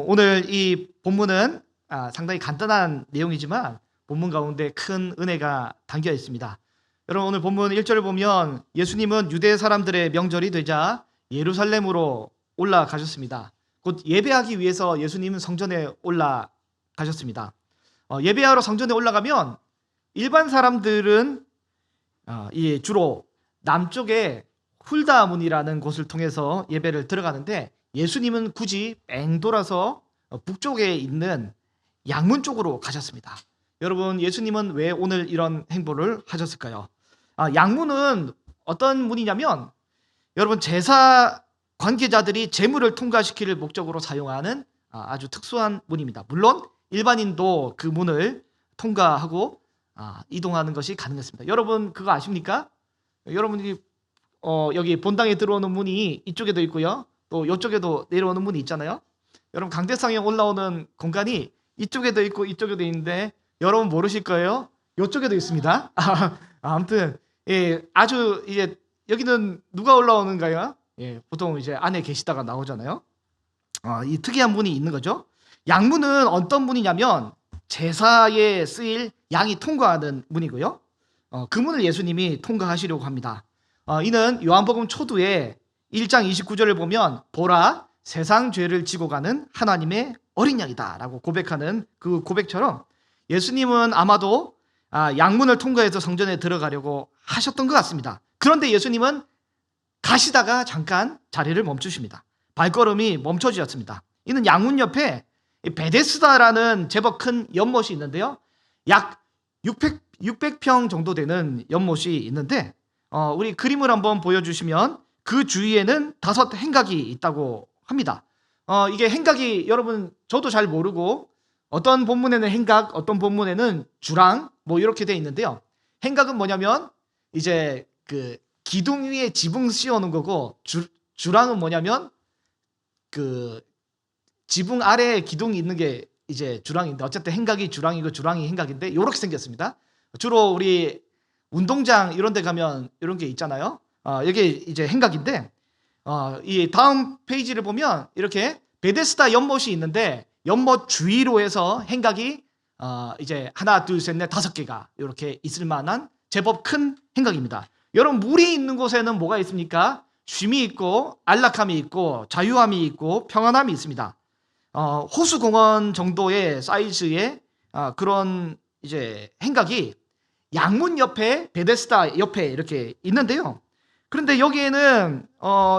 오늘 이 본문은 상당히 간단한 내용이지만 본문 가운데 큰 은혜가 담겨 있습니다. 여러분, 오늘 본문 1절을 보면 예수님은 유대 사람들의 명절이 되자 예루살렘으로 올라가셨습니다. 곧 예배하기 위해서 예수님은 성전에 올라가셨습니다. 예배하러 성전에 올라가면 일반 사람들은 주로 남쪽에 훌다 문이라는 곳을 통해서 예배를 들어가는데, 예수님은 굳이 뺑 돌아서 북쪽에 있는 양문 쪽으로 가셨습니다. 여러분, 예수님은 왜 오늘 이런 행보를 하셨을까요? 양문은 어떤 문이냐면, 여러분, 제사 관계자들이 제물을 통과시키를 목적으로 사용하는 아주 특수한 문입니다. 물론 일반인도 그 문을 통과하고 이동하는 것이 가능했습니다. 여러분, 그거 아십니까? 여러분이 여기 본당에 들어오는 문이 이쪽에도 있고요, 또 이쪽에도 내려오는 문이 있잖아요. 여러분, 강대상에 올라오는 공간이 이쪽에도 있고 이쪽에도 있는데, 여러분 모르실 거예요. 이쪽에도 있습니다. 아무튼 아주 이제 여기는 누가 올라오는가요? 보통 이제 안에 계시다가 나오잖아요. 이 특이한 문이 있는 거죠. 양문은 어떤 문이냐면 제사에 쓰일 양이 통과하는 문이고요. 그 문을 예수님이 통과하시려고 합니다. 이는 요한복음 초두에 1장 29절을 보면 보라, 세상 죄를 지고 가는 하나님의 어린 양이다 라고 고백하는 그 고백처럼 예수님은 아마도 양문을 통과해서 성전에 들어가려고 하셨던 것 같습니다. 그런데 예수님은 가시다가 잠깐 자리를 멈추십니다. 발걸음이 멈춰지었습니다. 이는 양문 옆에 베데스다라는 제법 큰 연못이 있는데요, 약 600평 정도 되는 연못이 있는데, 우리 그림을 한번 보여주시면 그 주위에는 5 행각이 있다고 합니다. 이게 행각이, 여러분, 저도 잘 모르고 어떤 본문에는 행각, 어떤 본문에는 주랑 뭐 이렇게 돼 있는데요. 행각은 뭐냐면 이제 그 기둥 위에 지붕 씌워놓은 거고, 주랑은 뭐냐면 그 지붕 아래에 기둥이 있는 게 이제 주랑인데, 어쨌든 행각이 주랑이고 주랑이 행각인데 이렇게 생겼습니다. 주로 우리 운동장 이런 데 가면 이런 게 있잖아요. 이게 이제 행각인데, 이 다음 페이지를 보면 이렇게 베데스다 연못이 있는데, 연못 주위로 해서 행각이 이제 하나, 둘, 셋, 넷, 5개가 이렇게 있을 만한 제법 큰 행각입니다. 여러분, 물이 있는 곳에는 뭐가 있습니까? 쉼이 있고 안락함이 있고 자유함이 있고 평안함이 있습니다. 호수공원 정도의 사이즈의 그런 이제 행각이 양문 옆에, 베데스다 옆에 이렇게 있는데요. 그런데 여기에는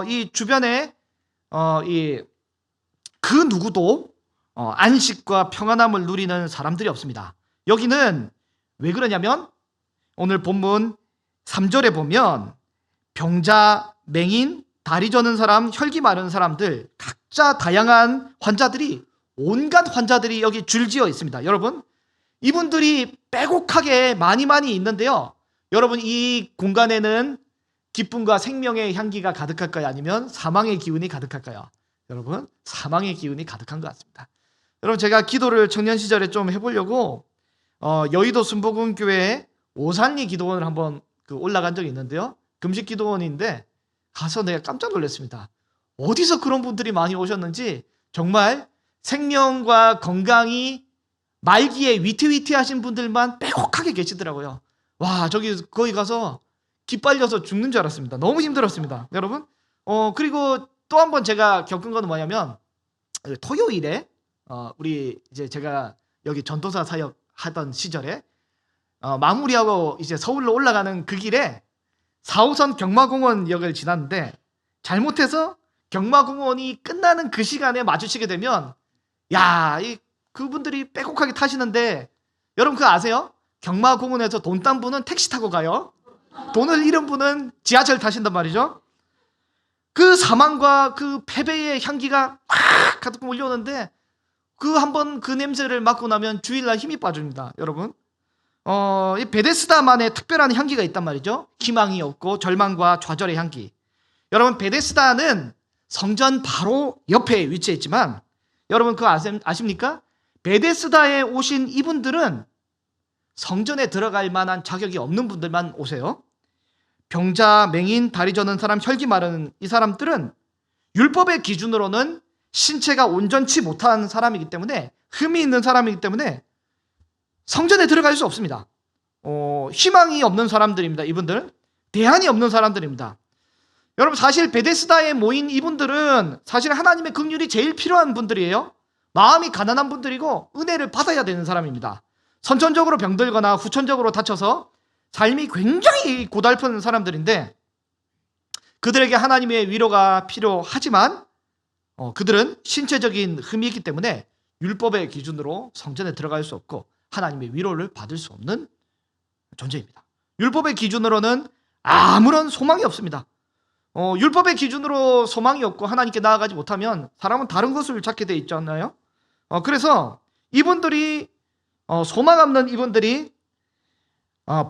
이 주변에 그 누구도 안식과 평안함을 누리는 사람들이 없습니다. 여기는 왜 그러냐면 오늘 본문 3절에 보면 병자, 맹인, 다리 저는 사람, 혈기 마른 사람들, 각자 다양한 환자들이, 온갖 환자들이 여기 줄지어 있습니다. 여러분, 이분들이 빼곡하게 많이 있는데요. 여러분, 이 공간에는 기쁨과 생명의 향기가 가득할까요? 아니면 사망의 기운이 가득할까요? 여러분, 사망의 기운이 가득한 것 같습니다. 여러분, 제가 기도를 청년 시절에 좀 해보려고 여의도 순복음교회 오산리 기도원을 한번 올라간 적이 있는데요. 금식 기도원인데 가서 내가 깜짝 놀랐습니다. 어디서 그런 분들이 많이 오셨는지, 정말 생명과 건강이 말기에 위태위태하신 분들만 빼곡하게 계시더라고요. 와, 거기 가서 기빨려서 죽는 줄 알았습니다. 너무 힘들었습니다, 여러분. 그리고 또 한 번 제가 겪은 건 뭐냐면, 토요일에 우리 이제 제가 여기 전도사 사역 하던 시절에 마무리하고 이제 서울로 올라가는 그 길에 4호선 경마공원역을 지났는데, 잘못해서 경마공원이 끝나는 그 시간에 마주치게 되면 그분들이 빼곡하게 타시는데, 여러분 그거 아세요? 경마공원에서 돈 딴 분은 택시 타고 가요. 돈을 잃은 분은 지하철 타신단 말이죠. 그 사망과 그 패배의 향기가 막 가득 몰려오는데, 한번 그 냄새를 맡고 나면 주일날 힘이 빠집니다, 여러분. 이 베데스다만의 특별한 향기가 있단 말이죠. 희망이 없고 절망과 좌절의 향기. 여러분, 베데스다는 성전 바로 옆에 위치해 있지만, 여러분 그거 아십니까? 베데스다에 오신 이분들은 성전에 들어갈 만한 자격이 없는 분들만 오세요. 병자, 맹인, 다리 저는 사람, 혈기 마른 이 사람들은 율법의 기준으로는 신체가 온전치 못한 사람이기 때문에, 흠이 있는 사람이기 때문에 성전에 들어갈 수 없습니다. 희망이 없는 사람들입니다. 이분들은 대안이 없는 사람들입니다. 여러분, 사실 베데스다에 모인 이분들은 사실 하나님의 긍휼이 제일 필요한 분들이에요. 마음이 가난한 분들이고 은혜를 받아야 되는 사람입니다. 선천적으로 병들거나 후천적으로 다쳐서 삶이 굉장히 고달픈 사람들인데, 그들에게 하나님의 위로가 필요하지만 그들은 신체적인 흠이 있기 때문에 율법의 기준으로 성전에 들어갈 수 없고 하나님의 위로를 받을 수 없는 존재입니다. 율법의 기준으로는 아무런 소망이 없습니다. 율법의 기준으로 소망이 없고 하나님께 나아가지 못하면 사람은 다른 것을 찾게 돼 있잖아요. 그래서 이분들이 소망 없는 이분들이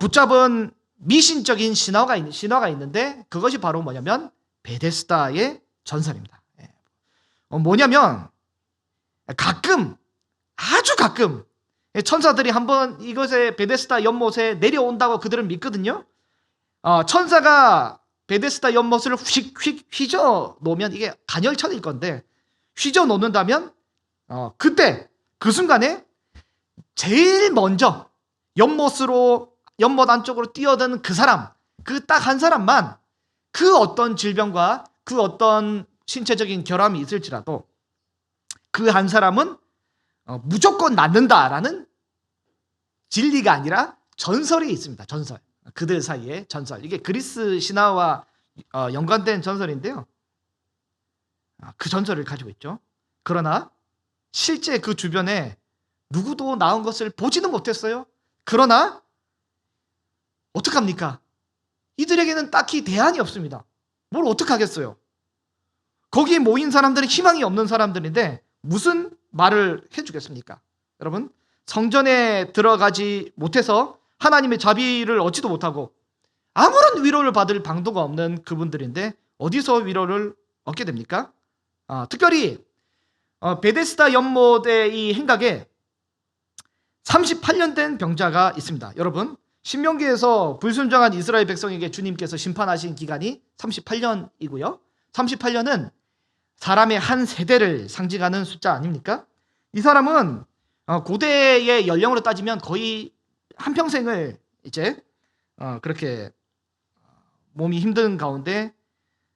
붙잡은 미신적인 신화가 있는데, 그것이 바로 뭐냐면 베데스다의 전설입니다. 뭐냐면 가끔, 아주 가끔 천사들이 한번 이것에 베데스다 연못에 내려온다고 그들은 믿거든요. 천사가 베데스다 연못을 휙휙 휘저 놓으면 이게 간헐천일 건데, 휘저 놓는다면 그때 그 순간에 제일 먼저 연못 안쪽으로 뛰어드는 그 사람, 그 딱 한 사람만 그 어떤 질병과 그 어떤 신체적인 결함이 있을지라도 그 한 사람은 무조건 낫는다라는 진리가 아니라 전설이 있습니다. 전설. 그들 사이에 전설. 이게 그리스 신화와 연관된 전설인데요. 그 전설을 가지고 있죠. 그러나 실제 그 주변에 누구도 나은 것을 보지는 못했어요. 그러나 어떡합니까? 이들에게는 딱히 대안이 없습니다. 뭘 어떡하겠어요? 거기에 모인 사람들은 희망이 없는 사람들인데 무슨 말을 해주겠습니까? 여러분, 성전에 들어가지 못해서 하나님의 자비를 얻지도 못하고 아무런 위로를 받을 방도가 없는 그분들인데 어디서 위로를 얻게 됩니까? 특별히 베데스다 연못의 이 행각에 38년 된 병자가 있습니다. 여러분, 신명기에서 불순종한 이스라엘 백성에게 주님께서 심판하신 기간이 38년이고요. 38년은 사람의 한 세대를 상징하는 숫자 아닙니까? 이 사람은 고대의 연령으로 따지면 거의 한평생을 이제 그렇게 몸이 힘든 가운데,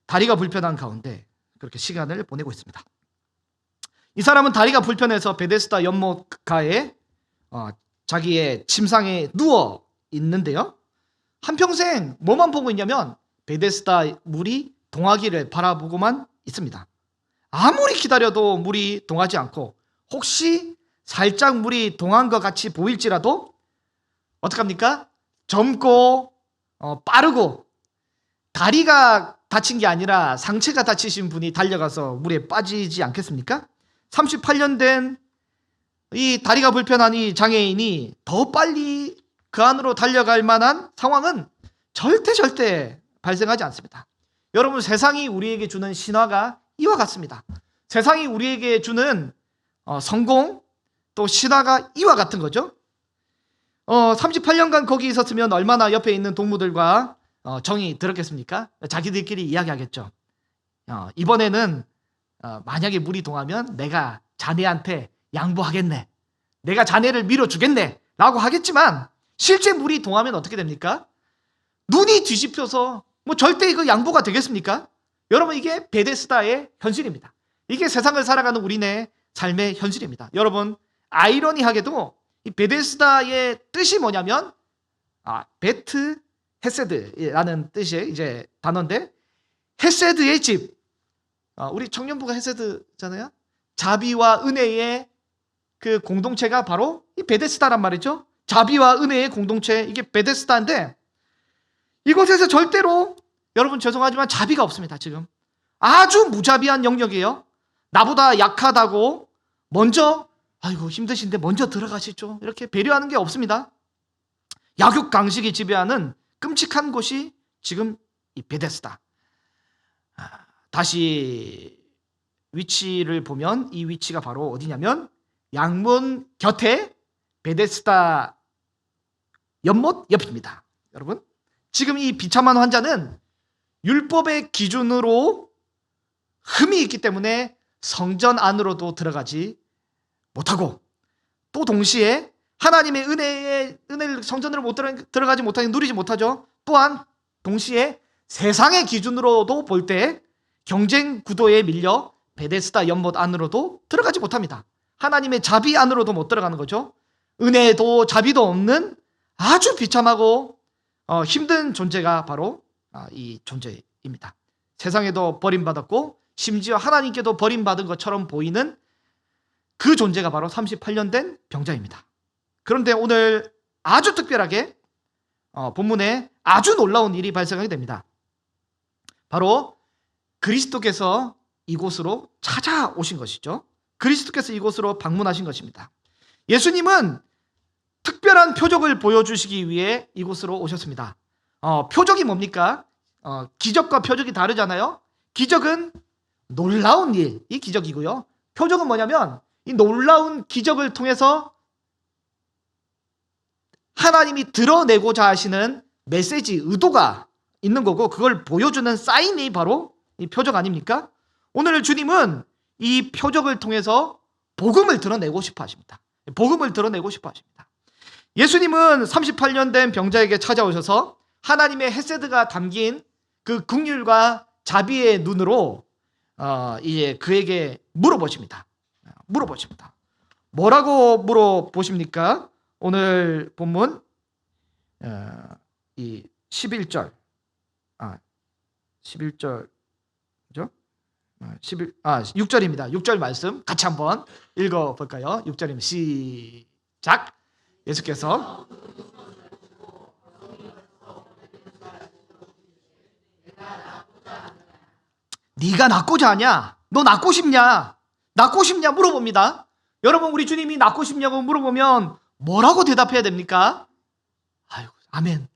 다리가 불편한 가운데 그렇게 시간을 보내고 있습니다. 이 사람은 다리가 불편해서 베데스다 연못가에 자기의 침상에 누워 있는데요. 한평생 뭐만 보고 있냐면 베데스다 물이 동하기를 바라보고만 있습니다. 아무리 기다려도 물이 동하지 않고, 혹시 살짝 물이 동한 것 같이 보일지라도 어떡합니까? 젊고 빠르고, 다리가 다친 게 아니라 상체가 다치신 분이 달려가서 물에 빠지지 않겠습니까? 38년 된 이 다리가 불편한 이 장애인이 더 빨리 그 안으로 달려갈 만한 상황은 절대 발생하지 않습니다. 여러분, 세상이 우리에게 주는 신화가 이와 같습니다. 세상이 우리에게 주는 성공, 또 신화가 이와 같은 거죠. 38년간 거기 있었으면 얼마나 옆에 있는 동무들과 정이 들었겠습니까? 자기들끼리 이야기하겠죠. 이번에는 만약에 물이 동하면 내가 자네한테 양보하겠네, 내가 자네를 밀어주겠네 라고 하겠지만, 실제 물이 동하면 어떻게 됩니까? 눈이 뒤집혀서 절대 이거 양보가 되겠습니까? 여러분, 이게 베데스다의 현실입니다. 이게 세상을 살아가는 우리네 삶의 현실입니다. 여러분, 아이러니하게도 이 베데스다의 뜻이 뭐냐면 베트 헤세드라는 뜻의 이제 단어인데, 헤세드의 집, 우리 청년부가 헤세드잖아요. 자비와 은혜의 그 공동체가 바로 이 베데스다란 말이죠. 자비와 은혜의 공동체, 이게 베데스다인데, 이곳에서 절대로, 여러분 죄송하지만 자비가 없습니다. 지금 아주 무자비한 영역이에요. 나보다 약하다고 먼저, 아이고 힘드신데 먼저 들어가시죠, 이렇게 배려하는 게 없습니다. 약육강식이 지배하는 끔찍한 곳이 지금 이 베데스다. 다시 위치를 보면 이 위치가 바로 어디냐면 양문 곁에 베데스다 연못 옆입니다. 여러분, 지금 이 비참한 환자는 율법의 기준으로 흠이 있기 때문에 성전 안으로도 들어가지 못하고, 또 동시에 하나님의 은혜를 성전으로 들어가지 못하게 누리지 못하죠. 또한 동시에 세상의 기준으로도 볼 때 경쟁 구도에 밀려 베데스다 연못 안으로도 들어가지 못합니다. 하나님의 자비 안으로도 못 들어가는 거죠. 은혜도 자비도 없는 아주 비참하고 힘든 존재가 바로 이 존재입니다. 세상에도 버림받았고 심지어 하나님께도 버림받은 것처럼 보이는 그 존재가 바로 38년 된 병자입니다. 그런데 오늘 아주 특별하게 본문에 아주 놀라운 일이 발생하게 됩니다. 바로 그리스도께서 이곳으로 찾아오신 것이죠. 그리스도께서 이곳으로 방문하신 것입니다. 예수님은 특별한 표적을 보여주시기 위해 이곳으로 오셨습니다. 표적이 뭡니까? 기적과 표적이 다르잖아요. 기적은 놀라운 일이 기적이고요. 표적은 뭐냐면 이 놀라운 기적을 통해서 하나님이 드러내고자 하시는 메시지, 의도가 있는 거고, 그걸 보여주는 사인이 바로 이 표적 아닙니까? 오늘 주님은 이 표적을 통해서 복음을 드러내고 싶어 하십니다. 복음을 드러내고 싶어 하십니다. 예수님은 38년 된 병자에게 찾아오셔서 하나님의 헤세드가 담긴 그 긍휼과 자비의 눈으로 이제 그에게 물어보십니다. 뭐라고 물어보십니까? 오늘 본문 이 11절 11절죠? 6절입니다. 6절 말씀 같이 한번 읽어볼까요? 6절입니다. 시작. 예수께서 네가 낫고자 하냐? 너 낫고 싶냐? 낫고 싶냐? 물어봅니다. 여러분, 우리 주님이 낫고 싶냐고 물어보면 뭐라고 대답해야 됩니까? 아이고, 아멘.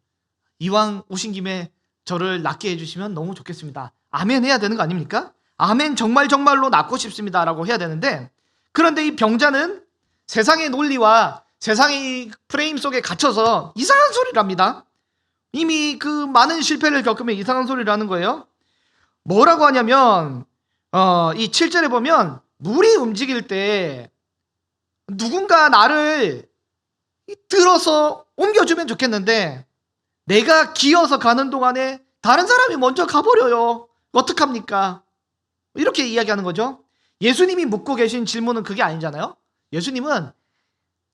이왕 오신 김에 저를 낫게 해주시면 너무 좋겠습니다. 아멘 해야 되는 거 아닙니까? 아멘, 정말로 낫고 싶습니다 라고 해야 되는데, 그런데 이 병자는 세상의 논리와 세상의 프레임 속에 갇혀서 이상한 소리를 합니다. 이미 그 많은 실패를 겪으면 이상한 소리를 하는 거예요. 뭐라고 하냐면 이 7절에 보면 물이 움직일 때 누군가 나를 들어서 옮겨주면 좋겠는데 내가 기어서 가는 동안에 다른 사람이 먼저 가버려요. 어떡합니까? 이렇게 이야기하는 거죠. 예수님이 묻고 계신 질문은 그게 아니잖아요. 예수님은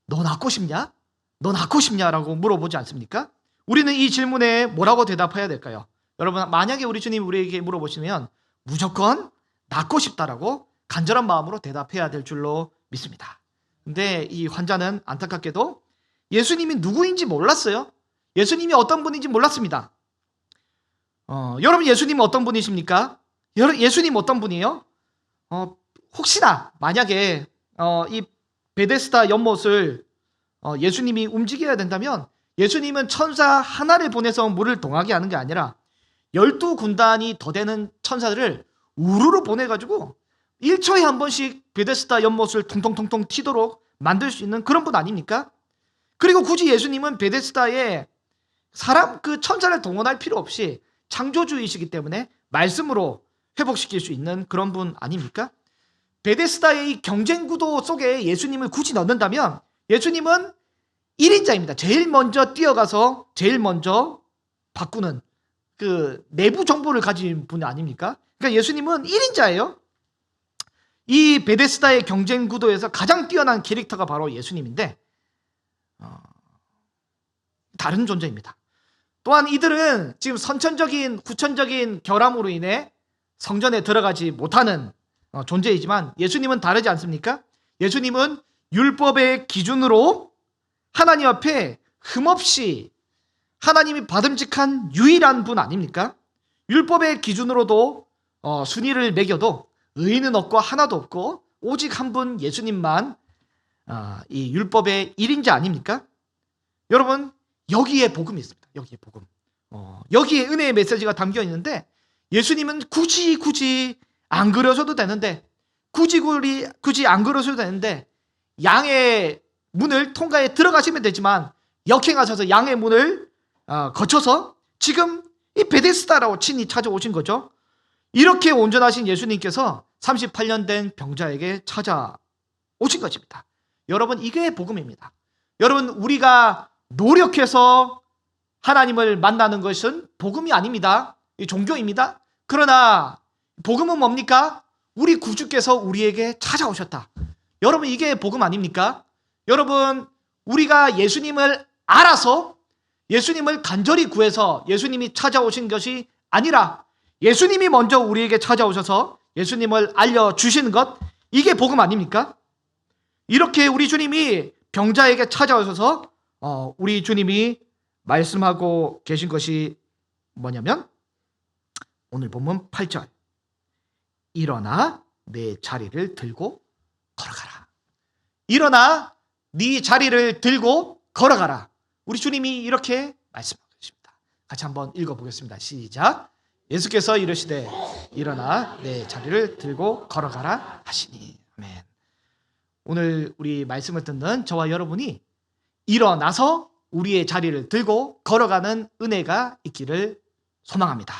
너 낫고 싶냐? 너 낫고 싶냐라고 물어보지 않습니까? 우리는 이 질문에 뭐라고 대답해야 될까요? 여러분, 만약에 우리 주님이 우리에게 물어보시면 무조건 낫고 싶다라고 간절한 마음으로 대답해야 될 줄로 믿습니다. 근데 이 환자는 안타깝게도 예수님이 누구인지 몰랐어요. 예수님이 어떤 분인지 몰랐습니다. 여러분, 예수님은 어떤 분이십니까? 예수님 어떤 분이에요? 혹시나 만약에 이 베데스다 연못을 예수님이 움직여야 된다면 예수님은 천사 하나를 보내서 물을 동하게 하는 게 아니라 12군단이 더 되는 천사들을 우르르 보내가지고 1초에 한 번씩 베데스다 연못을 통통통통 튀도록 만들 수 있는 그런 분 아닙니까? 그리고 굳이 예수님은 베데스다에 사람 그 천사를 동원할 필요 없이 창조주이시기 때문에 말씀으로 회복시킬 수 있는 그런 분 아닙니까? 베데스다의 이 경쟁 구도 속에 예수님을 굳이 넣는다면 예수님은 1인자입니다. 제일 먼저 뛰어가서 제일 먼저 바꾸는 그 내부 정보를 가진 분 아닙니까? 그러니까 예수님은 1인자예요. 이 베데스다의 경쟁 구도에서 가장 뛰어난 캐릭터가 바로 예수님인데 다른 존재입니다. 또한 이들은 지금 선천적인 후천적인 결함으로 인해 성전에 들어가지 못하는 존재이지만 예수님은 다르지 않습니까? 예수님은 율법의 기준으로 하나님 앞에 흠없이 하나님이 받음직한 유일한 분 아닙니까? 율법의 기준으로도 순위를 매겨도 의인은 없고 하나도 없고 오직 한 분 예수님만 이 율법의 1인자 아닙니까? 여러분, 여기에 복음이 있습니다. 여기에 복음. 여기에 은혜의 메시지가 담겨 있는데 예수님은 굳이 안 그러셔도 되는데 굳이 안 그러셔도 되는데 양의 문을 통과해 들어가시면 되지만 역행하셔서 양의 문을 거쳐서 지금 이 베데스다라고 친히 찾아오신 거죠. 이렇게 온전하신 예수님께서 38년 된 병자에게 찾아오신 것입니다. 여러분, 이게 복음입니다. 여러분, 우리가 노력해서 하나님을 만나는 것은 복음이 아닙니다. 종교입니다. 그러나 복음은 뭡니까? 우리 구주께서 우리에게 찾아오셨다. 여러분, 이게 복음 아닙니까? 여러분, 우리가 예수님을 알아서 예수님을 간절히 구해서 예수님이 찾아오신 것이 아니라 예수님이 먼저 우리에게 찾아오셔서 예수님을 알려주시는 것, 이게 복음 아닙니까? 이렇게 우리 주님이 병자에게 찾아오셔서 우리 주님이 말씀하고 계신 것이 뭐냐면 오늘 본문 8절, 일어나 내 자리를 들고 걸어가라. 일어나 네 자리를 들고 걸어가라. 우리 주님이 이렇게 말씀하고 계십니다. 같이 한번 읽어보겠습니다. 시작. 예수께서 이르시되 일어나 내 자리를 들고 걸어가라 하시니. 아멘. 오늘 우리 말씀을 듣는 저와 여러분이 일어나서 우리의 자리를 들고 걸어가는 은혜가 있기를 소망합니다.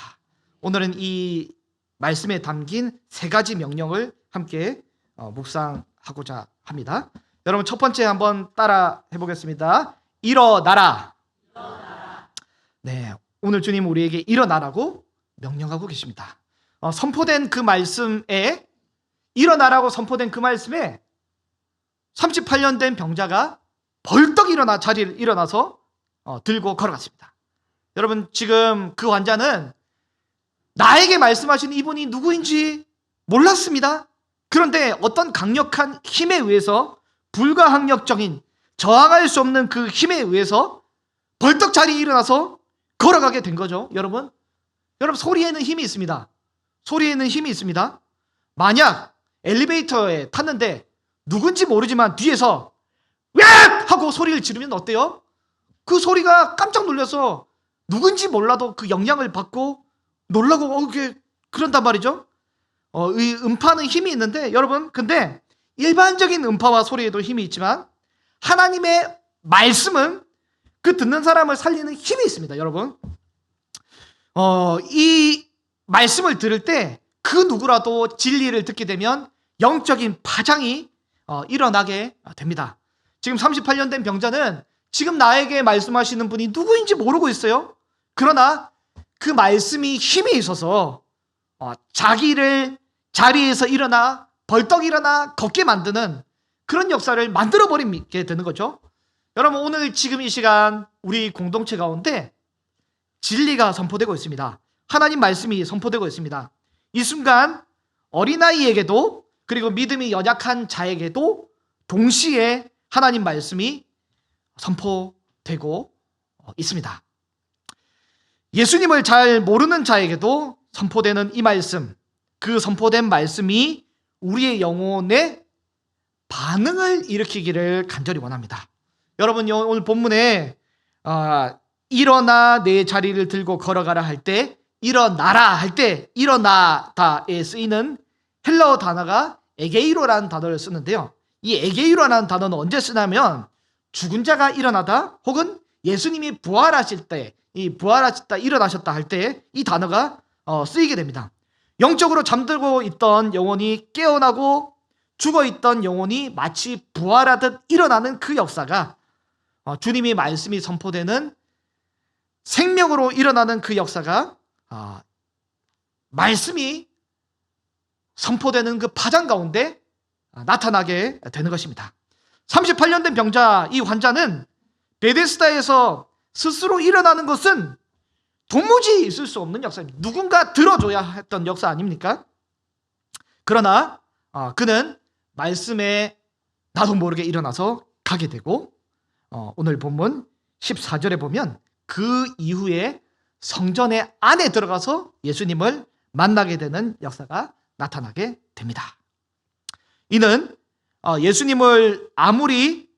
오늘은 이 말씀에 담긴 세 가지 명령을 함께 묵상하고자 합니다. 여러분, 첫 번째 한번 따라 해보겠습니다. 일어나라. 네, 오늘 주님 우리에게 일어나라고 명령하고 계십니다. 선포된 그 말씀에, 일어나라고 선포된 그 말씀에 38년 된 병자가 벌떡 일어나 자리를 일어나서 들고 걸어갔습니다. 여러분, 지금 그 환자는 나에게 말씀하신 이분이 누구인지 몰랐습니다. 그런데 어떤 강력한 힘에 의해서, 불가항력적인 저항할 수 없는 그 힘에 의해서 벌떡 자리에 일어나서 걸어가게 된 거죠. 여러분, 소리에는 힘이 있습니다. 소리에는 힘이 있습니다. 만약 엘리베이터에 탔는데 누군지 모르지만 뒤에서 왜 하고 소리를 지르면 어때요? 그 소리가 깜짝 놀라서 누군지 몰라도 그 영향을 받고 놀라고 그런단 말이죠. 이 음파는 힘이 있는데 여러분, 근데 일반적인 음파와 소리에도 힘이 있지만 하나님의 말씀은 그 듣는 사람을 살리는 힘이 있습니다. 여러분, 이 말씀을 들을 때 그 누구라도 진리를 듣게 되면 영적인 파장이 일어나게 됩니다. 지금 38년 된 병자는 지금 나에게 말씀하시는 분이 누구인지 모르고 있어요. 그러나 그 말씀이 힘이 있어서 자기를 자리에서 일어나 벌떡 일어나 걷게 만드는 그런 역사를 만들어 버리게 되는 거죠. 여러분, 오늘 지금 이 시간 우리 공동체 가운데 진리가 선포되고 있습니다. 하나님 말씀이 선포되고 있습니다. 이 순간 어린아이에게도, 그리고 믿음이 연약한 자에게도 동시에 하나님 말씀이 선포되고 있습니다. 예수님을 잘 모르는 자에게도 선포되는 이 말씀, 그 선포된 말씀이 우리의 영혼에 반응을 일으키기를 간절히 원합니다. 여러분, 오늘 본문에 일어나 내 자리를 들고 걸어가라 할 때, 일어나라 할 때 일어나다에 쓰이는 헬라어 단어가 에게이로라는 단어를 쓰는데요. 이 에게이로라는 단어는 언제 쓰냐면 죽은 자가 일어나다, 혹은 예수님이 부활하실 때, 이 부활하셨다, 일어나셨다 할 때 이 단어가 쓰이게 됩니다. 영적으로 잠들고 있던 영혼이 깨어나고 죽어있던 영혼이 마치 부활하듯 일어나는 그 역사가, 주님의 말씀이 선포되는 생명으로 일어나는 그 역사가 말씀이 선포되는 그 파장 가운데 나타나게 되는 것입니다. 38년 된 병자, 이 환자는 베데스다에서 스스로 일어나는 것은 도무지 있을 수 없는 역사입니다. 누군가 들어줘야 했던 역사 아닙니까? 그러나 그는 말씀에 나도 모르게 일어나서 가게 되고, 오늘 본문 14절에 보면 그 이후에 성전의 안에 들어가서 예수님을 만나게 되는 역사가 나타나게 됩니다. 이는 예수님을 아무리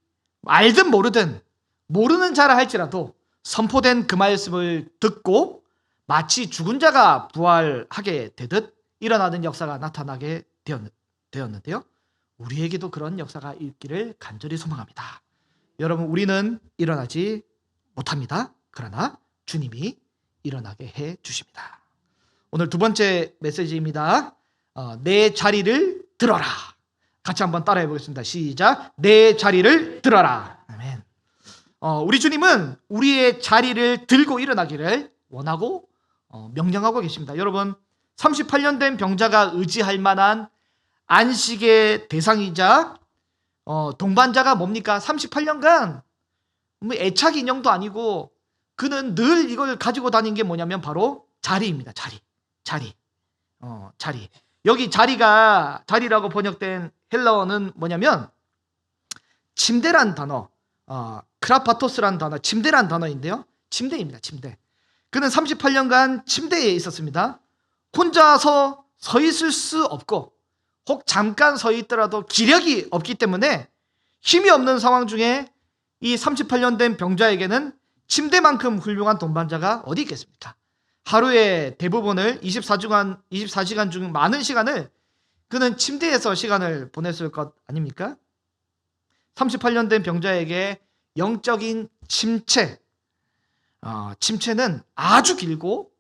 알든 모르든, 모르는 자라 할지라도 선포된 그 말씀을 듣고 마치 죽은 자가 부활하게 되듯 일어나는 역사가 나타나게 되었는데요. 우리에게도 그런 역사가 있기를 간절히 소망합니다. 여러분, 우리는 일어나지 못합니다. 그러나 주님이 일어나게 해 주십니다. 오늘 두 번째 메시지입니다. 내 자리를 들어라. 같이 한번 따라해 보겠습니다. 시작. 내 자리를 들어라. 아멘. 우리 주님은 우리의 자리를 들고 일어나기를 원하고 명령하고 계십니다. 여러분, 38년 된 병자가 의지할 만한 안식의 대상이자 동반자가 뭡니까? 38년간 뭐 애착 인형도 아니고 그는 늘 이걸 가지고 다닌 게 뭐냐면 바로 자리입니다. 자리. 여기 자리라고 번역된 헬라어는 뭐냐면 침대란 단어, 크라파토스란 단어, 침대란 단어인데요. 침대입니다. 침대. 그는 38년간 침대에 있었습니다. 혼자서 서 있을 수 없고 혹 잠깐 서 있더라도 기력이 없기 때문에 힘이 없는 상황 중에 이 38년 된 병자에게는 침대만큼 훌륭한 동반자가 어디 있겠습니까? 하루의 대부분을 24시간 중 많은 시간을 그는 침대에서 시간을 보냈을 것 아닙니까? 38년 된 병자에게 영적인 침체는 아주 길고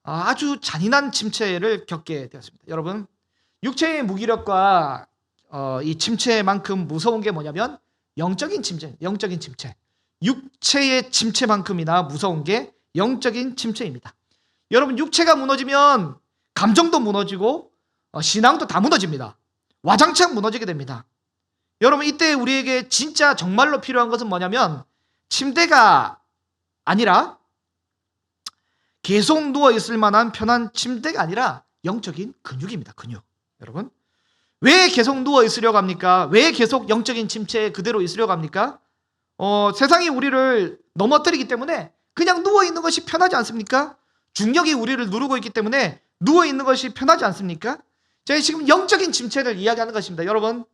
아주 잔인한 침체를 겪게 되었습니다. 여러분, 육체의 무기력과 이 침체만큼 무서운 게 뭐냐면 영적인 침체. 육체의 침체만큼이나 무서운 게 영적인 침체입니다. 여러분, 육체가 무너지면 감정도 무너지고 신앙도 다 무너집니다. 와장창 무너지게 됩니다. 여러분, 이때 우리에게 진짜 정말로 필요한 것은 뭐냐면 침대가 아니라 계속 누워있을 만한 편한 침대가 아니라 영적인 근육입니다. 근육. 여러분, 왜 계속 누워있으려고 합니까? 왜 계속 영적인 침체에 그대로 있으려고 합니까? 세상이 우리를 넘어뜨리기 때문에 그냥 누워있는 것이 편하지 않습니까? 중력이 우리를 누르고 있기 때문에 누워있는 것이 편하지 않습니까? 제가 지금 영적인 침체를 이야기하는 것입니다. 여러분,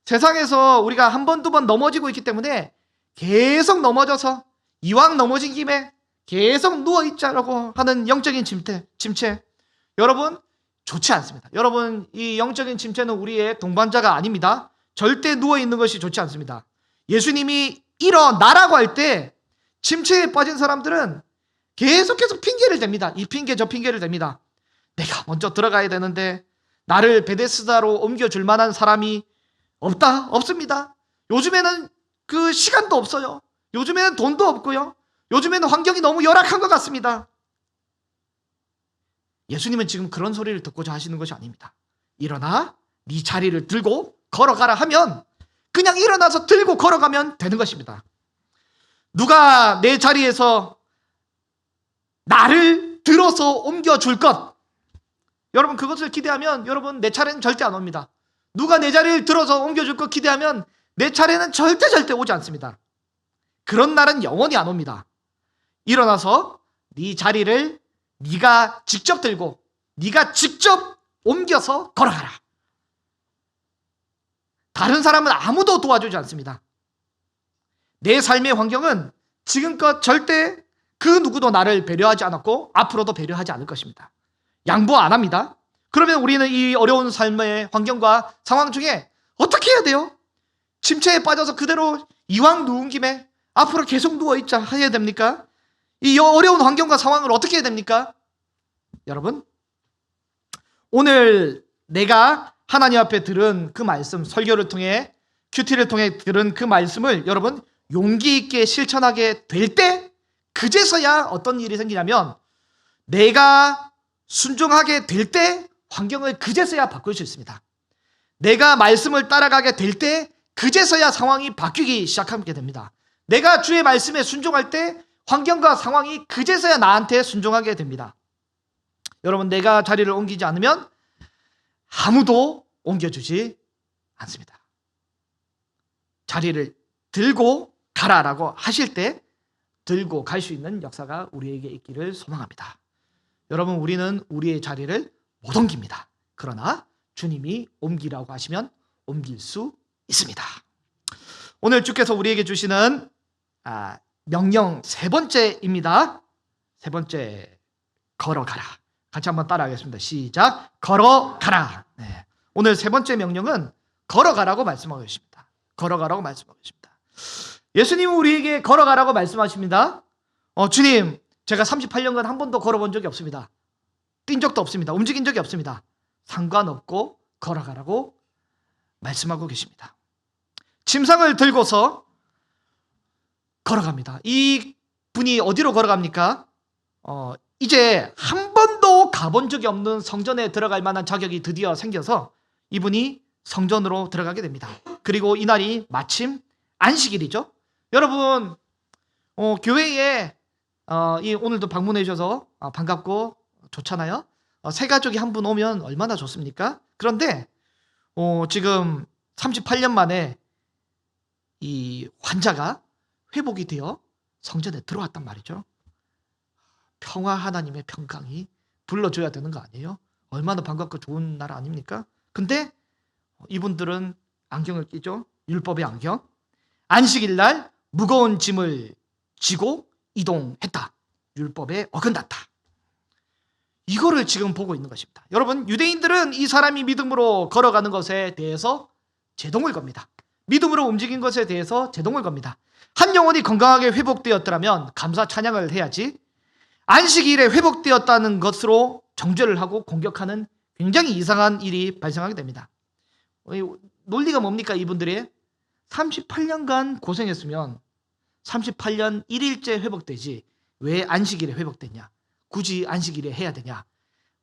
세상에서 우리가 한 번, 두 번 넘어지고 있기 때문에 계속 넘어져서 이왕 넘어진 김에 계속 누워있자라고 하는 영적인 침체. 여러분, 좋지 않습니다. 여러분, 이 영적인 침체는 우리의 동반자가 아닙니다. 절대 누워있는 것이 좋지 않습니다. 예수님이 일어나라고 할 때 침체에 빠진 사람들은 계속 핑계를 댑니다. 이 핑계 저 핑계를 댑니다. 내가 먼저 들어가야 되는데 나를 베데스다로 옮겨줄 만한 사람이 없습니다. 요즘에는 그 시간도 없어요. 요즘에는 돈도 없고요. 요즘에는 환경이 너무 열악한 것 같습니다. 예수님은 지금 그런 소리를 듣고자 하시는 것이 아닙니다. 일어나 네 자리를 들고 걸어가라 하면 그냥 일어나서 들고 걸어가면 되는 것입니다. 누가 내 자리에서 나를 들어서 옮겨줄 것, 여러분, 그것을 기대하면 여러분 내 차례는 절대 안 옵니다. 누가 내 자리를 들어서 옮겨줄 것 기대하면 내 차례는 절대 오지 않습니다. 그런 날은 영원히 안 옵니다. 일어나서 네 자리를 네가 직접 들고 네가 직접 옮겨서 걸어가라. 다른 사람은 아무도 도와주지 않습니다. 내 삶의 환경은 지금껏 절대 그 누구도 나를 배려하지 않았고 앞으로도 배려하지 않을 것입니다. 양보 안 합니다. 그러면 우리는 이 어려운 삶의 환경과 상황 중에 어떻게 해야 돼요? 침체에 빠져서 그대로 이왕 누운 김에 앞으로 계속 누워있자 해야 됩니까? 이 어려운 환경과 상황을 어떻게 해야 됩니까? 여러분, 오늘 내가 하나님 앞에 들은 그 말씀, 설교를 통해 큐티를 통해 들은 그 말씀을 여러분 용기 있게 실천하게 될 때 그제서야 어떤 일이 생기냐면 내가 순종하게 될 때 환경을 그제서야 바꿀 수 있습니다. 내가 말씀을 따라가게 될 때 그제서야 상황이 바뀌기 시작하게 됩니다. 내가 주의 말씀에 순종할 때 환경과 상황이 그제서야 나한테 순종하게 됩니다. 여러분, 내가 자리를 옮기지 않으면 아무도 옮겨주지 않습니다. 자리를 들고 가라라고 하실 때 들고 갈 수 있는 역사가 우리에게 있기를 소망합니다. 여러분, 우리는 우리의 자리를 못 옮깁니다. 그러나 주님이 옮기라고 하시면 옮길 수 있습니다. 오늘 주께서 우리에게 주시는 명령 세 번째입니다. 세 번째, 걸어가라. 같이 한번 따라하겠습니다. 시작. 걸어가라. 네. 오늘 세 번째 명령은 걸어가라고 말씀하고 계십니다. 걸어가라고 말씀하고 계십니다. 예수님은 우리에게 걸어가라고 말씀하십니다. 주님, 제가 38년간 한 번도 걸어본 적이 없습니다. 뛴 적도 없습니다. 움직인 적이 없습니다. 상관없고 걸어가라고 말씀하고 계십니다. 침상을 들고서 걸어갑니다. 이 분이 어디로 걸어갑니까? 이제 한 번도 가본 적이 없는 성전에 들어갈 만한 자격이 드디어 생겨서 이분이 성전으로 들어가게 됩니다. 그리고 이날이 마침 안식일이죠. 여러분, 교회에 오늘도 방문해 주셔서 반갑고 좋잖아요. 새 가족이 한 분 오면 얼마나 좋습니까? 그런데 지금 38년 만에 이 환자가 회복이 되어 성전에 들어왔단 말이죠. 평화 하나님의 평강이 불러줘야 되는 거 아니에요? 얼마나 반갑고 좋은 날 아닙니까? 근데 이분들은 안경을 끼죠. 율법의 안경. 안식일 날 무거운 짐을 지고 이동했다. 율법에 어긋났다. 이거를 지금 보고 있는 것입니다. 여러분, 유대인들은 이 사람이 믿음으로 걸어가는 것에 대해서 제동을 겁니다. 믿음으로 움직인 것에 대해서 제동을 겁니다. 한 영혼이 건강하게 회복되었더라면 감사 찬양을 해야지, 안식일에 회복되었다는 것으로 정죄를 하고 공격하는 굉장히 이상한 일이 발생하게 됩니다. 논리가 뭡니까? 이분들이 38년간 고생했으면 38년 1일째 회복되지 왜 안식일에 회복됐냐? 굳이 안식일에 해야 되냐?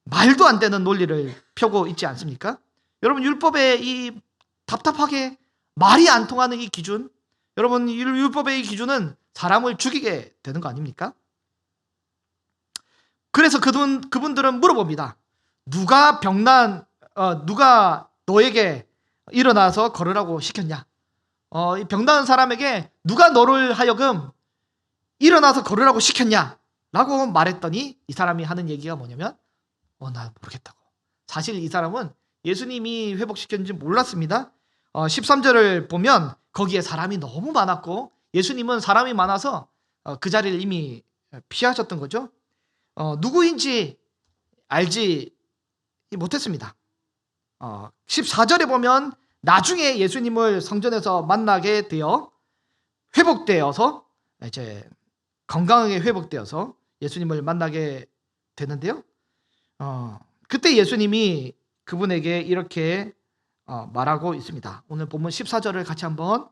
말도 안 되는 논리를 펴고 있지 않습니까? 여러분, 율법의 이 답답하게 말이 안 통하는 이 기준, 여러분, 율법의 이 기준은 사람을 죽이게 되는 거 아닙니까? 그래서 그분들은 물어봅니다. 누가 너에게 일어나서 걸으라고 시켰냐? 이 병나은 사람에게 누가 너를 하여금 일어나서 걸으라고 시켰냐? 라고 말했더니 이 사람이 하는 얘기가 뭐냐면 나 모르겠다고. 사실 이 사람은 예수님이 회복시켰는지 몰랐습니다. 13절을 보면 거기에 사람이 너무 많았고 예수님은 사람이 많아서 그 자리를 이미 피하셨던 거죠. 누구인지 알지 못했습니다. 14절에 보면 나중에 예수님을 성전에서 만나게 되어 회복되어서 이제 건강하게 회복되어서 예수님을 만나게 되는데요. 그때 예수님이 그분에게 이렇게 말하고 있습니다. 오늘 본문 14절을 같이 한번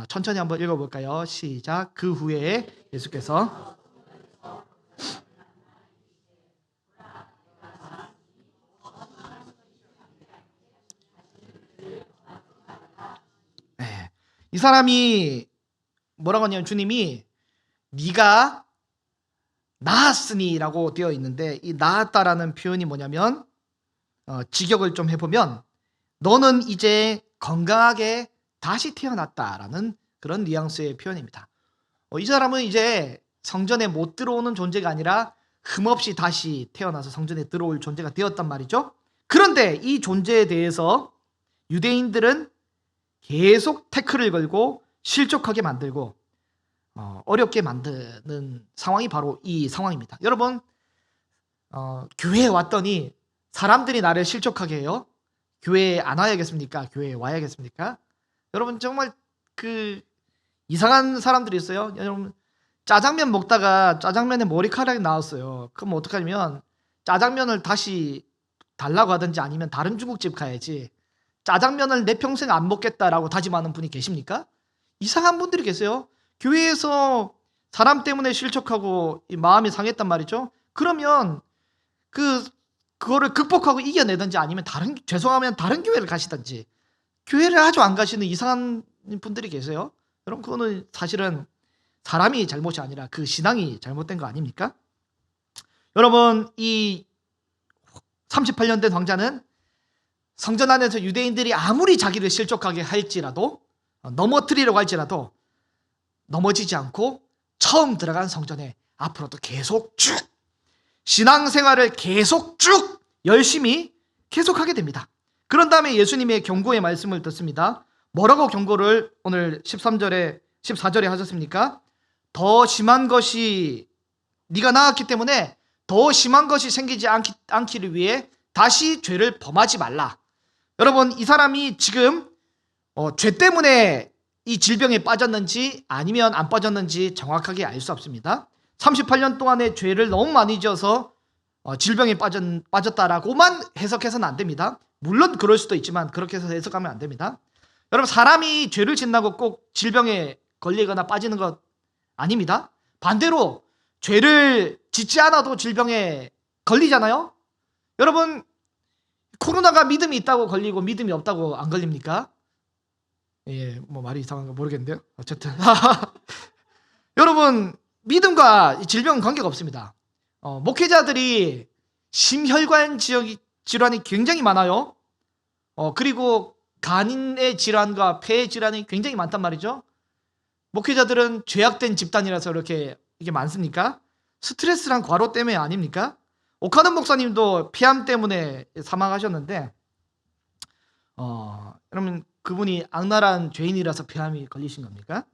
천천히 한번 읽어볼까요? 시작. 그 후에 예수께서 이 사람이 뭐라고 하냐면 주님이 네가 나았으니라고 되어 있는데 이 나았다라는 표현이 뭐냐면 직역을 좀 해보면 너는 이제 건강하게 다시 태어났다라는 그런 뉘앙스의 표현입니다. 이 사람은 이제 성전에 못 들어오는 존재가 아니라 흠없이 다시 태어나서 성전에 들어올 존재가 되었단 말이죠. 그런데 이 존재에 대해서 유대인들은 계속 태클을 걸고 실족하게 만들고 어렵게 만드는 상황이 바로 이 상황입니다. 여러분, 교회에 왔더니 사람들이 나를 실족하게 해요. 교회에 안 와야겠습니까? 교회에 와야겠습니까? 여러분, 정말 그 이상한 사람들이 있어요. 여러분, 짜장면 먹다가 짜장면에 머리카락이 나왔어요. 그럼 어떡하냐면 짜장면을 다시 달라고 하든지 아니면 다른 중국집 가야지, 짜장면을 내 평생 안 먹겠다라고 다짐하는 분이 계십니까? 이상한 분들이 계세요. 교회에서 사람 때문에 실족하고 마음이 상했단 말이죠. 그러면 그거를 극복하고 이겨내든지 아니면 죄송하면 다른 교회를 가시든지, 교회를 아주 안 가시는 이상한 분들이 계세요. 여러분, 그거는 사실은 사람이 잘못이 아니라 그 신앙이 잘못된 거 아닙니까? 여러분, 이 38년 된 황자는 성전 안에서 유대인들이 아무리 자기를 실족하게 할지라도, 넘어뜨리려고 할지라도 넘어지지 않고 처음 들어간 성전에 앞으로도 계속 쭉 신앙생활을 계속 쭉 열심히 계속하게 됩니다. 그런 다음에 예수님의 경고의 말씀을 듣습니다. 뭐라고 경고를 오늘 14절에 하셨습니까? 더 심한 것이, 네가 나았기 때문에 더 심한 것이 생기지 않기를 위해 다시 죄를 범하지 말라. 여러분, 이 사람이 지금 죄 때문에 이 질병에 빠졌는지 아니면 안 빠졌는지 정확하게 알 수 없습니다. 38년 동안의 죄를 너무 많이 지어서 질병에 빠졌다라고만 해석해서는 안 됩니다. 물론 그럴 수도 있지만 그렇게 해서 해석하면 안 됩니다. 여러분, 사람이 죄를 짓는다고 꼭 질병에 걸리거나 빠지는 것 아닙니다. 반대로 죄를 짓지 않아도 질병에 걸리잖아요. 여러분, 코로나가 믿음이 있다고 걸리고 믿음이 없다고 안 걸립니까? 예, 뭐 말이 이상한가 모르겠는데요. 어쨌든 여러분, 믿음과 질병은 관계가 없습니다. 목회자들이 심혈관 질환이 굉장히 많아요. 그리고 간의 질환과 폐의 질환이 굉장히 많단 말이죠. 목회자들은 죄악된 집단이라서 이게 많습니까? 스트레스랑 과로 때문에 아닙니까? 오카는 목사님도 폐암 때문에 사망하셨는데, 여러분, 그분이 악랄한 죄인이라서 폐암이 걸리신 겁니까?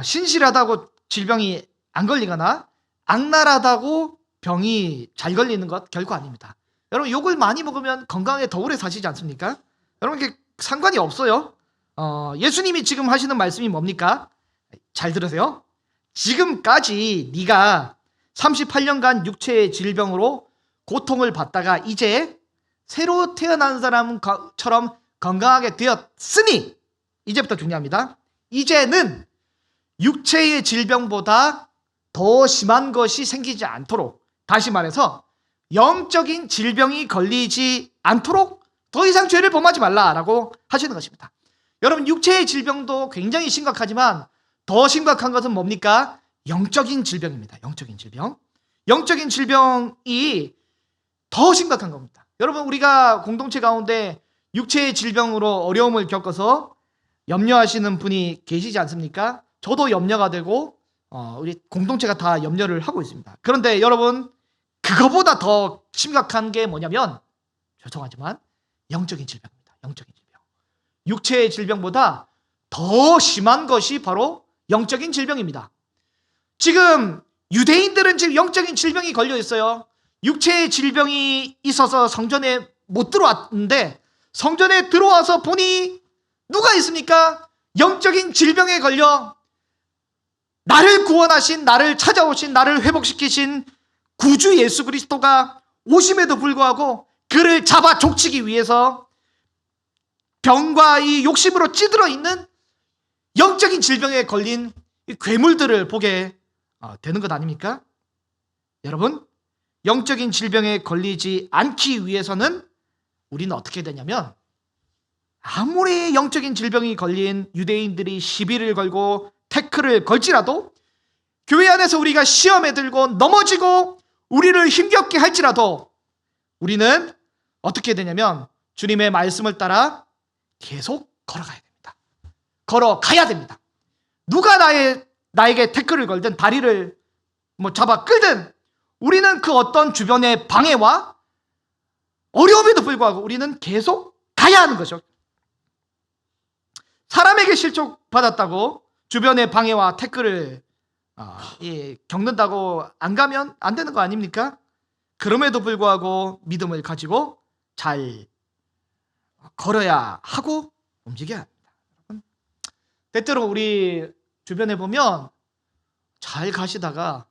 신실하다고 질병이 안 걸리거나 악랄하다고 병이 잘 걸리는 것 결코 아닙니다. 여러분, 욕을 많이 먹으면 건강에 더 오래 사시지 않습니까? 여러분, 이게 상관이 없어요. 예수님이 지금 하시는 말씀이 뭡니까? 잘 들으세요. 지금까지 네가 38년간 육체의 질병으로 고통을 받다가 이제 새로 태어난 사람처럼 건강하게 되었으니, 이제부터 중요합니다. 이제는 육체의 질병보다 더 심한 것이 생기지 않도록, 다시 말해서 영적인 질병이 걸리지 않도록 더 이상 죄를 범하지 말라라고 하시는 것입니다. 여러분, 육체의 질병도 굉장히 심각하지만 더 심각한 것은 뭡니까? 영적인 질병입니다. 영적인 질병. 영적인 질병이 더 심각한 겁니다. 여러분, 우리가 공동체 가운데 육체의 질병으로 어려움을 겪어서 염려하시는 분이 계시지 않습니까? 저도 염려가 되고 우리 공동체가 다 염려를 하고 있습니다. 그런데 여러분, 그거보다 더 심각한 게 뭐냐면, 죄송하지만 영적인 질병입니다. 영적인 질병. 육체의 질병보다 더 심한 것이 바로 영적인 질병입니다. 지금 유대인들은 지금 영적인 질병이 걸려 있어요. 육체의 질병이 있어서 성전에 못 들어왔는데 성전에 들어와서 보니 누가 있습니까? 영적인 질병에 걸려 나를 구원하신, 나를 찾아오신, 나를 회복시키신 구주 예수 그리스도가 오심에도 불구하고 그를 잡아 족치기 위해서 병과 이 욕심으로 찌들어 있는 영적인 질병에 걸린 이 괴물들을 보게 되는 것 아닙니까? 여러분, 영적인 질병에 걸리지 않기 위해서는 우리는 어떻게 되냐면, 아무리 영적인 질병이 걸린 유대인들이 시비를 걸고 태클을 걸지라도, 교회 안에서 우리가 시험에 들고 넘어지고 우리를 힘겹게 할지라도 우리는 어떻게 되냐면 주님의 말씀을 따라 계속 걸어가야 됩니다. 걸어가야 됩니다. 누가 나에게 태클을 걸든 다리를 잡아 끌든 우리는 그 어떤 주변의 방해와 어려움에도 불구하고 우리는 계속 가야 하는 거죠. 사람에게 실족받았다고 주변의 방해와 태클을 겪는다고 안 가면 안 되는 거 아닙니까? 그럼에도 불구하고 믿음을 가지고 잘 걸어야 하고 움직여야 합니다. 때때로 우리 주변에 보면 잘 가시다가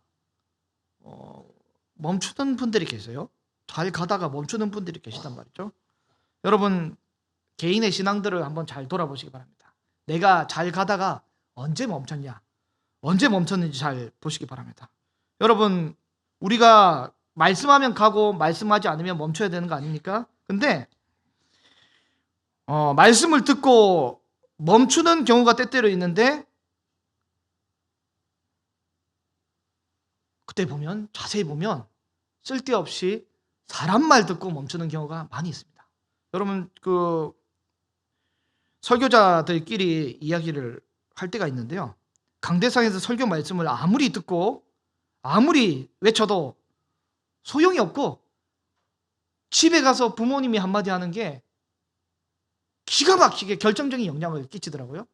멈추는 분들이 계세요. 잘 가다가 멈추는 분들이 계시단 말이죠. 여러분, 개인의 신앙들을 한번 잘 돌아보시기 바랍니다. 내가 잘 가다가 언제 멈췄냐, 언제 멈췄는지 잘 보시기 바랍니다. 여러분, 우리가 말씀하면 가고 말씀하지 않으면 멈춰야 되는 거 아닙니까? 근데 말씀을 듣고 멈추는 경우가 때때로 있는데, 그때 보면, 자세히 보면 쓸데없이 사람 말 듣고 멈추는 경우가 많이 있습니다. 여러분, 그 설교자들끼리 이야기를 할 때가 있는데요, 강대상에서 설교 말씀을 아무리 듣고 아무리 외쳐도 소용이 없고, 집에 가서 부모님이 한마디 하는 게 기가 막히게 결정적인 영향을 끼치더라고요.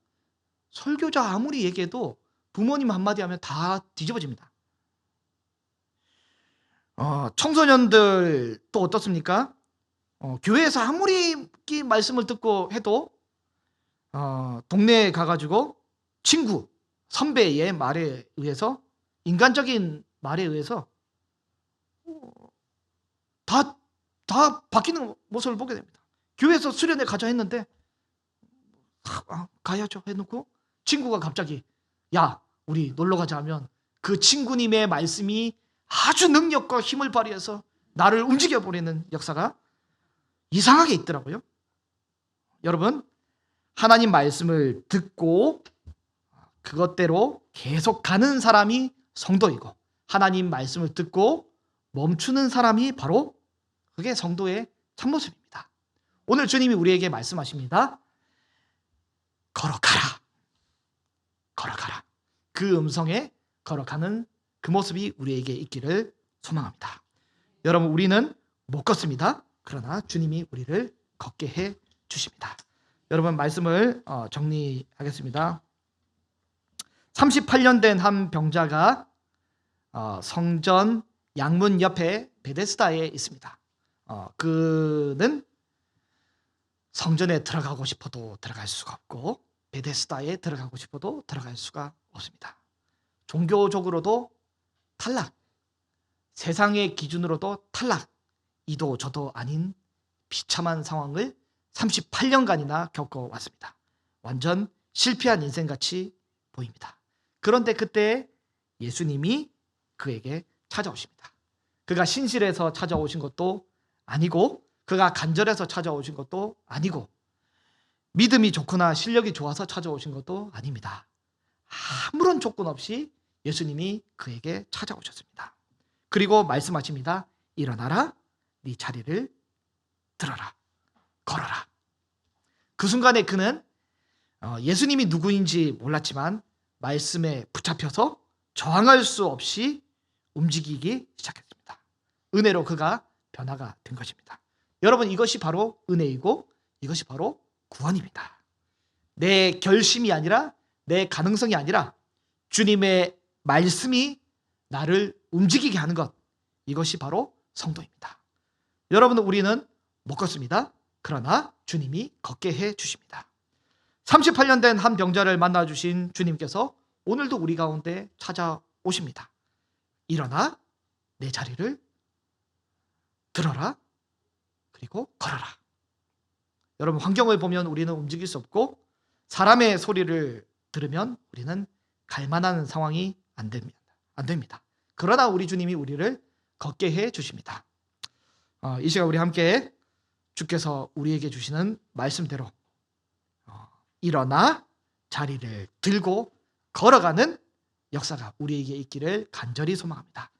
설교자 아무리 얘기해도 부모님 한마디 하면 다 뒤집어집니다. 청소년들 또 어떻습니까? 교회에서 아무리 말씀을 듣고 해도 동네에 가가지고 친구, 선배의 말에 의해서, 인간적인 말에 의해서 다 바뀌는 모습을 보게 됩니다. 교회에서 수련회 가자 했는데 가야죠 해놓고 친구가 갑자기 야 우리 놀러 가자 하면 그 친구님의 말씀이 아주 능력과 힘을 발휘해서 나를 움직여버리는 역사가 이상하게 있더라고요. 여러분, 하나님 말씀을 듣고 그것대로 계속 가는 사람이 성도이고, 하나님 말씀을 듣고 멈추는 사람이 바로 그게 성도의 참모습입니다. 오늘 주님이 우리에게 말씀하십니다. 걸어가라. 걸어가라. 그 음성에 걸어가는 그 모습이 우리에게 있기를 소망합니다. 여러분, 우리는 못 걷습니다. 그러나 주님이 우리를 걷게 해 주십니다. 여러분, 말씀을 정리하겠습니다. 38년 된 한 병자가 성전 양문 옆에 베데스다에 있습니다. 그는 성전에 들어가고 싶어도 들어갈 수가 없고 베데스다에 들어가고 싶어도 들어갈 수가 없습니다. 종교적으로도 탈락, 세상의 기준으로도 탈락, 이도 저도 아닌 비참한 상황을 38년간이나 겪어왔습니다. 완전 실패한 인생같이 보입니다. 그런데 그때 예수님이 그에게 찾아오십니다. 그가 신실해서 찾아오신 것도 아니고 그가 간절해서 찾아오신 것도 아니고 믿음이 좋거나 실력이 좋아서 찾아오신 것도 아닙니다. 아무런 조건 없이 예수님이 그에게 찾아오셨습니다. 그리고 말씀하십니다. 일어나라, 네 자리를 들어라, 걸어라. 그 순간에 그는 예수님이 누구인지 몰랐지만 말씀에 붙잡혀서 저항할 수 없이 움직이기 시작했습니다. 은혜로 그가 변화가 된 것입니다. 여러분, 이것이 바로 은혜이고 이것이 바로 구원입니다. 내 결심이 아니라 내 가능성이 아니라 주님의 말씀이 나를 움직이게 하는 것, 이것이 바로 성도입니다. 여러분, 우리는 못 걷습니다. 그러나 주님이 걷게 해 주십니다. 38년 된 한 병자를 만나주신 주님께서 오늘도 우리 가운데 찾아오십니다. 일어나 내 자리를 들어라, 그리고 걸어라. 여러분, 환경을 보면 우리는 움직일 수 없고 사람의 소리를 들으면 우리는 갈 만한 상황이 안 됩니다. 그러나 우리 주님이 우리를 걷게 해 주십니다. 이 시간 우리 함께 주께서 우리에게 주시는 말씀대로 일어나 자리를 들고 걸어가는 역사가 우리에게 있기를 간절히 소망합니다.